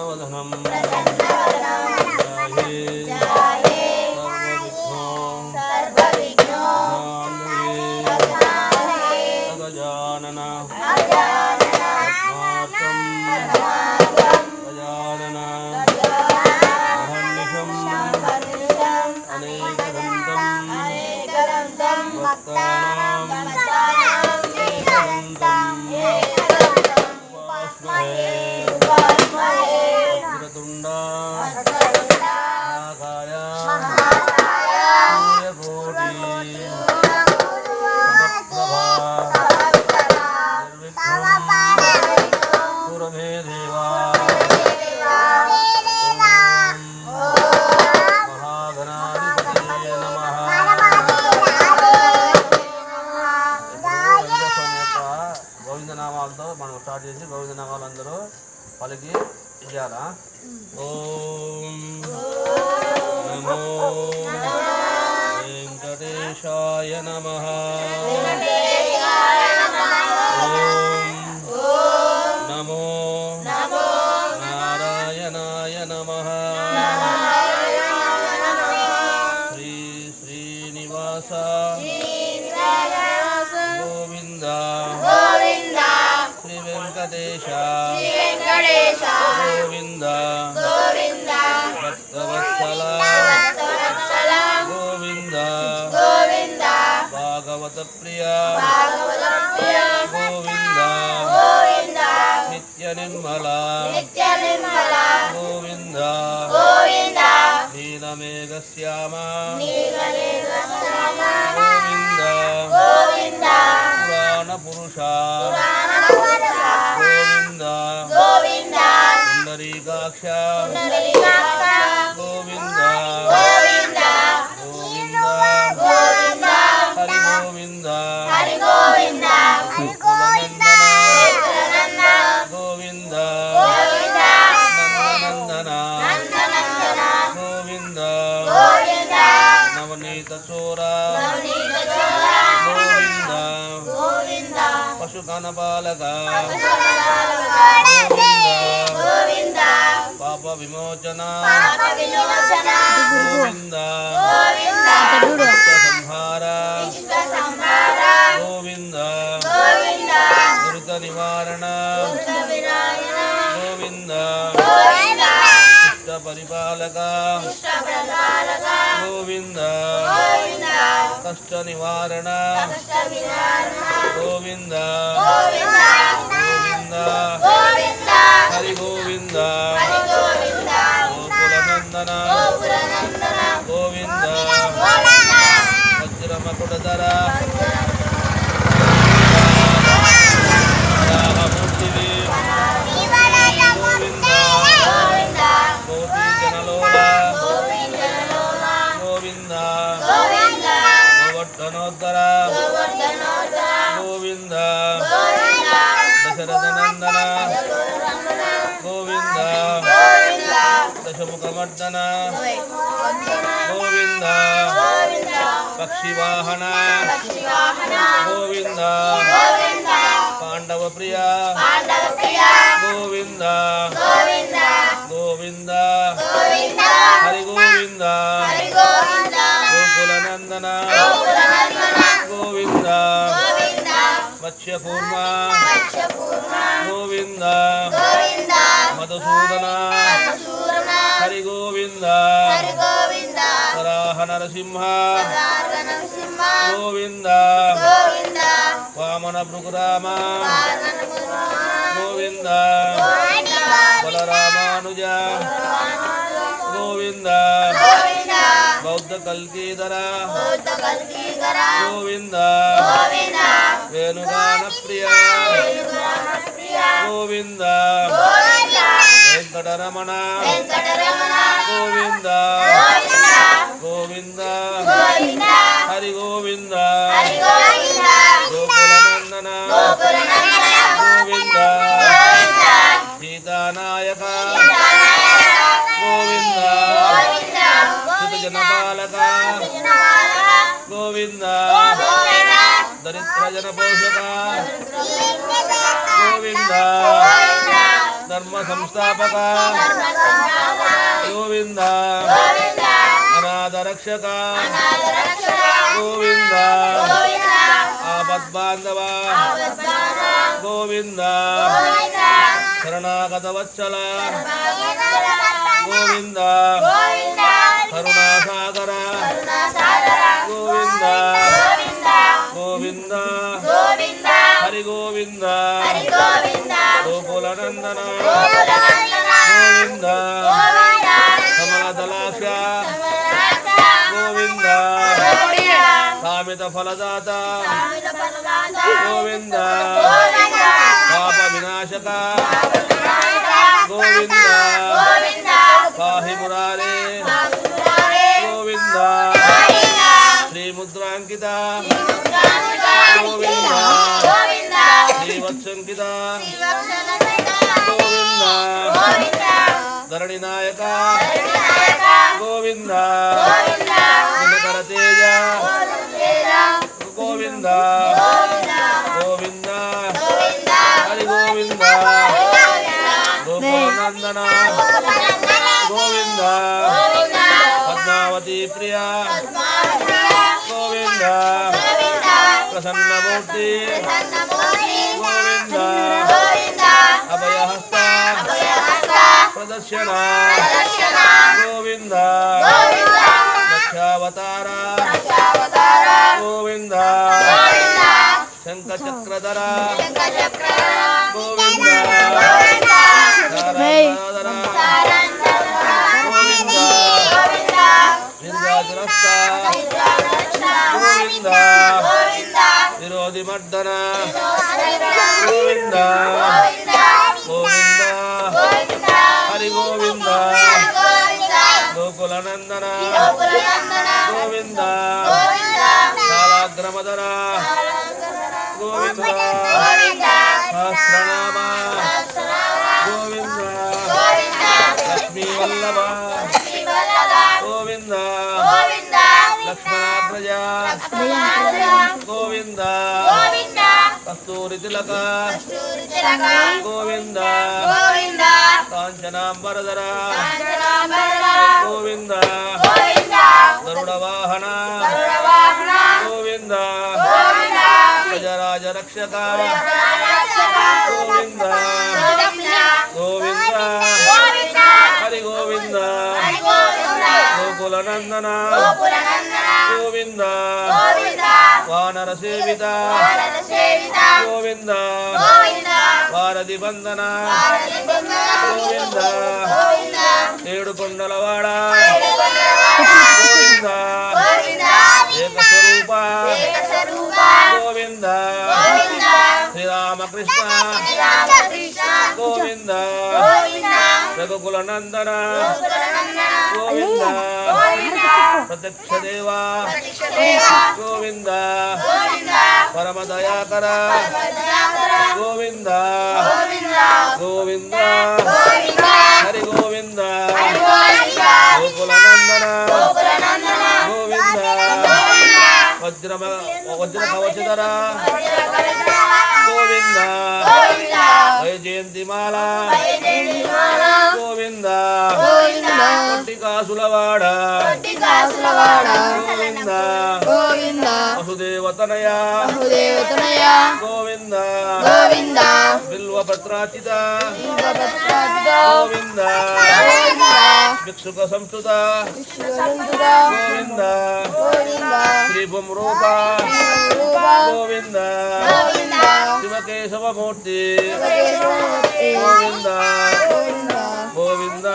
प्रसन्नवदनं जाये सर्वविघ्नोपशान्तये गजानन गजानन अहर्निशम् अनेकदन्तं भक्तानां वक्रतुण्डा महाकाय सूर्यकोटि समप्रभा निर्विघ्नं कुरु मे देवा महागणाधिपतये नमः। గోవిందనామాలతో మనం స్టార్ట్ చేసి గోవిందనామాలందరూ పలికి ఇయ్యాలా. ఓం నమో వెంకటేశాయ నమః. ఓం నమో నారాయణాయ నమః. శ్రీ శ్రీనివాస గోవింద శ్రీ వెంకటేశ గోవింద భక్తవత్సల గోవింద భాగవత ప్రియ గోవింద నిత్య నిర్మల గోవింద నీలమేఘశ్యామ గోవింద పురాణ పురుష గోవింద పుండరీకాక్ష గోవింద గోవింద హరి గోవింద గోవింద నందన గోవింద నవనీత చోర గోవింద పశుకనపాలక గోవింద పాప విమోచన గోవింద సంహార గోవింద దురిత నివారణ గోవింద ఇష్ట పరిపాలక గోవింద కష్ట నివారణ గోవింద గోవింద హరి గోవింద గోకులనందన గోవింద వజ్రమకుటధర రామమూర్తివి గోవింద కోటి జనలోల గోవింద గోవర్ధనోద్ధర గోవింద దశరథనందన గోవింద దశముఖమర్దన గోవింద పక్షివాహన గోవింద పాండవ ప్రియ గోవింద గోవింద హరి గోవింద గోకులనందన గోవింద మత్స్యకూర్మ గోవింద మధుసూదన హరి గోవింద వరాహ నరసింహ గోవింద వామన భృగురామ గోవింద బలరామానుజ గోవింద బౌద్ధ కల్కీధర గోవింద వేణుగాన ప్రియ గోవింద వెంకటరమణ గోవింద గోవింద హరి గోవింద గోకులనందన గోవింద సీతానాయక గోవింద సుతజనపాలక గోవింద దరిద్ర జన పోషక గోవింద ಧರ್ಮ ಸಂಸ್ಥಾಪಕ ಗೋವಿಂದ ಅನಾಥ ರಕ್ಷಕ ಗೋವಿಂದ ಆಪದ್ಬಾಂಧವ ಗೋವಿಂದ ಶರಣಾಗತ ವತ್ಸಲ ಗೋವಿಂದ ಕರುಣಾಸಾಗರ ಗೋವಿಂದ ಗೋವಿಂದ ಹರಿ ಗೋವಿಂದ ಗೋಕುಲನಂದನ ಗೋವಿಂದ ಕಮಲದಲಾಕ್ಷ ಗೋವಿಂದ ಕಾಮಿತ ಫಲದಾತ ಗೋವಿಂದ ಪಾಪ ವಿನಾಶಕ ಗೋವಿಂದ ಪಾಹಿ ಮುರಾರೇ ಗೋವಿಂದ ಶ್ರೀ ಮುದ್ರಾಂಕಿತ ಗೋವಿಂದ ಶ್ರೀವತ್ಸಂಕಿತ ಗೋವಿಂದ ಧರಣಿ ನಾಯಕ ಗೋವಿಂದ ದಿನಕರ ತೇಜ ಗೋವಿಂದ ಗೋವಿಂದ ಹರಿ ಗೋವಿಂದ ಗೋಕುಲನಂದನ ಗೋವಿಂದ ಪದ್ಮಾವತಿ ಪ್ರಿಯ ಗೋವಿಂದ ಪ್ರಸನ್ನ ಮೂರ್ತಿ ಗೋವಿಂದ ಅಭಯಹಸ್ತ ಪ್ರದರ್ಶನ ಗೋವಿಂದ ದಕ್ಷಾವತಾರ ಗೋವಿಂದ ಶಂಖಚಕ್ರಧರ ಗೋವಿಂದ ಧಾರಾಧರ ಗೋವಿಂದ ನಿರ್ಗಾಜರಸ್ಥ ಗೋವಿಂದ ವಿರೋಧಿ ಮರ್ದನ ಗೋವಿಂದ ಗೋವಿಂದ ಹರಿ ಗೋವಿಂದ ಗೋಕುಲನಂದನ ಗೋವಿಂದ ಶಾಲಾಗ್ರಮದರ ಗೋವಿಂದ ಸಹಸ್ರನಾಮ ಗೋವಿಂದ ಲಕ್ಷ್ಮೀ ವಲ್ಲಭ ಗೋವಿಂದ ಲಕ್ಷ್ಮಣಾಗ್ರಜ ಗೋವಿಂದ ಕಸ್ತೂರಿ ತಿಲಕ ಗೋವಿಂದ ಕಾಂಚನಾಂಬರಧರ ಗೋವಿಂದ ಗರುಡ ವಾಹನ ಗೋವಿಂದ ಗಜರಾಜ ರಕ್ಷಕ ಗೋವಿಂದ ಗೋವಿಂದ ಹರಿ ಗೋವಿಂದ ಗೋಕುಲನಂದನ ಗೋವಿಂದ ವಾನರ ಸೇವಿತ ಗೋವಿಂದ ವಾರಧಿ ಬಂಧನ ಗೋವಿಂದ ಏಡುಕೊಂಡಲವಾಡ ಗೋವಿಂದ ಏಕಸ್ವರೂಪ ಗೋವಿಂದ ಶ್ರೀರಾಮಕೃಷ್ಣ ಗೋವಿಂದ ರಘುಕುಲನಂದನ ಗೋವಿಂದ ಪ್ರತ್ಯಕ್ಷ ದೇವ ಗೋವಿಂದ ಪರಮ ದಯಾಕರ ಗೋವಿಂದ ಗೋವಿಂದ ಹರಿ ಗೋವಿಂದ ಗೋಕುಲನಂದನ ಗೋವಿಂದ ವಜ್ರ ಕವಚಧರ ಗೋವಿಂದ ವೈಜಯಂತಿಮಾಲಾ ಗೋವಿಂದ ಕೊಟ್ಟಿಕಾಸುಲವಾಡ ಗೋವಿಂದ ವಸುದೇವತನಯ ಗೋವಿಂದ ಬಿಲ್ವಪತ್ರಾಚಿತ ಗೋವಿಂದ ಭಿಕ್ಷುಕ ಸಂಸ್ಕೃತ ಗೋವಿಂದ ಶ್ರೀಭುಂ ರೂಪ ಗೋವಿಂದ ಶಿವಕೇಶವ ಮೂರ್ತಿ ಗೋವಿಂದ ಗೋವಿಂದ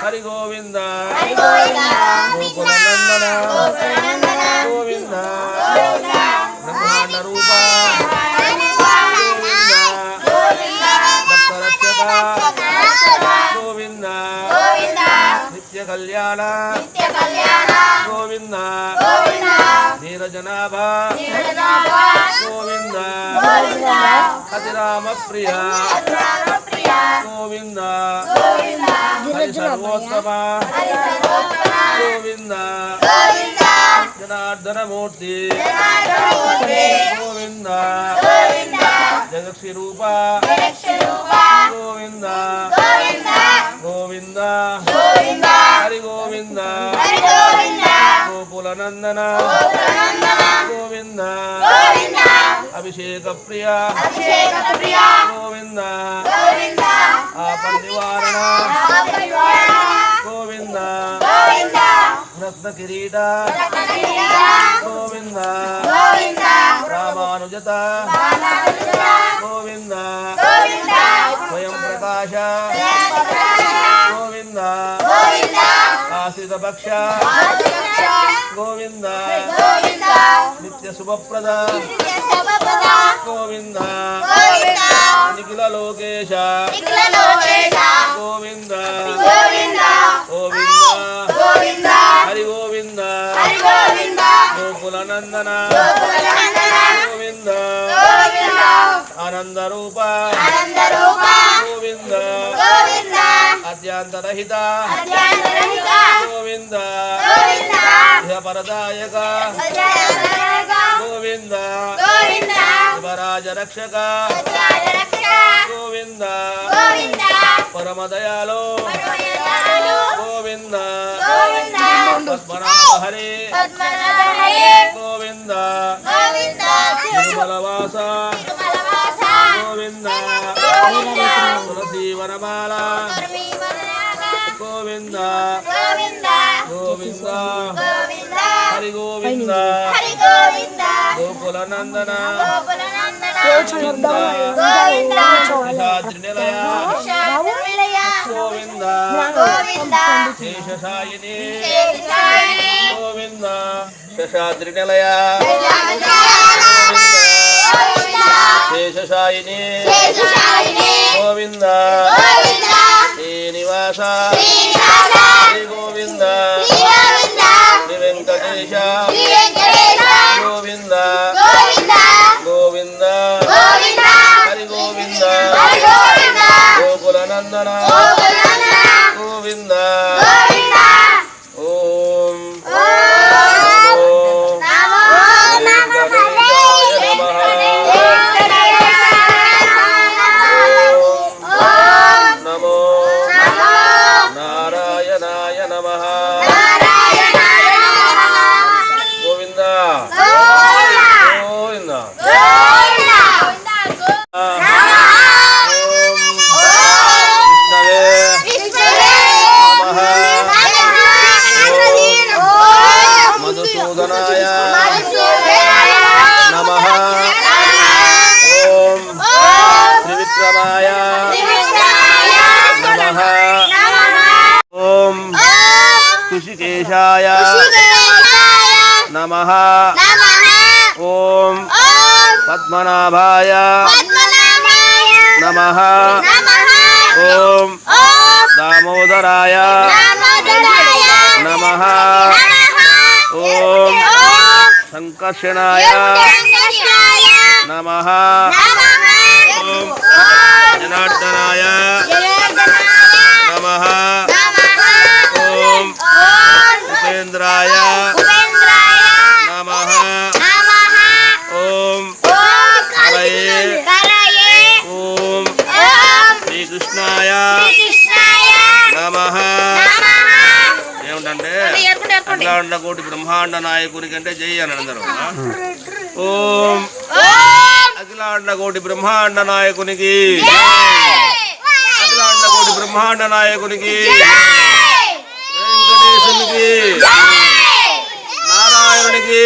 ಹರಿ ಗೋವಿಂದ ಗೋಕುಲನಂದನ ಗೋವಿಂದ ಬ್ರಹ್ಮಾಂಡ ರೂಪ ಗೋವಿಂದ ಭಕ್ತರಕ್ಷಕ ಗೋವಿಂದ ನಿತ್ಯ ಕಲ್ಯಾಣ ಗೋವಿಂದ ನೀರಜನಾಭ ಗೋವಿಂದ ಅತಿರಾಮ ಪ್ರಿಯ ಗೋವಿಂದ ಹರಿ ಸರ್ವೋತ್ತಮ ಗೋವಿಂದ ಜನಾರ್ದನ ಮೂರ್ತಿ ಗೋವಿಂದ ಜಗಕ್ಷಿ ರೂಪ ಗೋವಿಂದ అభిషేక ప్రియ గోవింద ఆపద్ నివారణ గోవింద రత్న కిరీట గోవింద రామానుజత గోవింద స్వయం ప్రకాశ గోవింద ఆశ్రిత భక్ష గోవింద నిత్య శుభప్రద గోవింద నిఖిల లోకేశ గోవింద గోవింద హరి గోవింద గోకుల నందన గోవింద ఆనంద రూప గోవింద అత్యంతరహిత గోవింద పరదాయక గోవింద శివరాజ రక్షక గోవింద పరమదయాలో గోవింద పద్మనాభ హరే గోవింద తిరుమలవాస గోవింద తులసీ వనమాల గోవింద గోవింద హరి గోవింద గోకుల నందన శేషాద్రి నిలయ గోవింద శేషశాయిని గోవింద శేషాద్రి నిలయ శేషశాయిని గోవింద శ్రీనివాస శ్రీ గోవింద శ్రీ వెంకటేశ గోవింద గోవింద హరి గోవింద గోకుల నందన గోవింద ఓం నమో నారాయణాయ నమః గోవింద గోవింద మధుసూదనాయ నమః ఓం త్రివిక్రమాయ నమః ఓం ఋషికేశాయ నమః ఓం పద్మనాభాయ నమః ఓం దామోదరాయ నమః ఓం సంకర్షణాయ నమః ఓం జనార్దనాయ నమః ఓం ఉపేంద్రాయ నమః ఓం హరయే ఓం శ్రీకృష్ణాయ నమః ఏమిటంటే అఖిలాండ కోటి బ్రహ్మాండ నాయకునికి అంటే జై అని అందరూ ఓం అఖిలాండ కోటి బ్రహ్మాండ నాయకునికి అఖిలాండ కోటి బ్రహ్మాండ నాయకునికి వెంకటేశునికి నారాయణునికి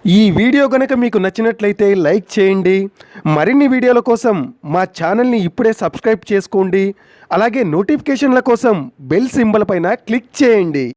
ఈ వీడియో కనుక మీకు నచ్చినట్లయితే లైక్ చేయండి. మరిన్ని వీడియోల కోసం మా ఛానల్ని ఇప్పుడే సబ్స్క్రైబ్ చేసుకోండి. అలాగే నోటిఫికేషన్ల కోసం బెల్ సింబల్ పైన క్లిక్ చేయండి.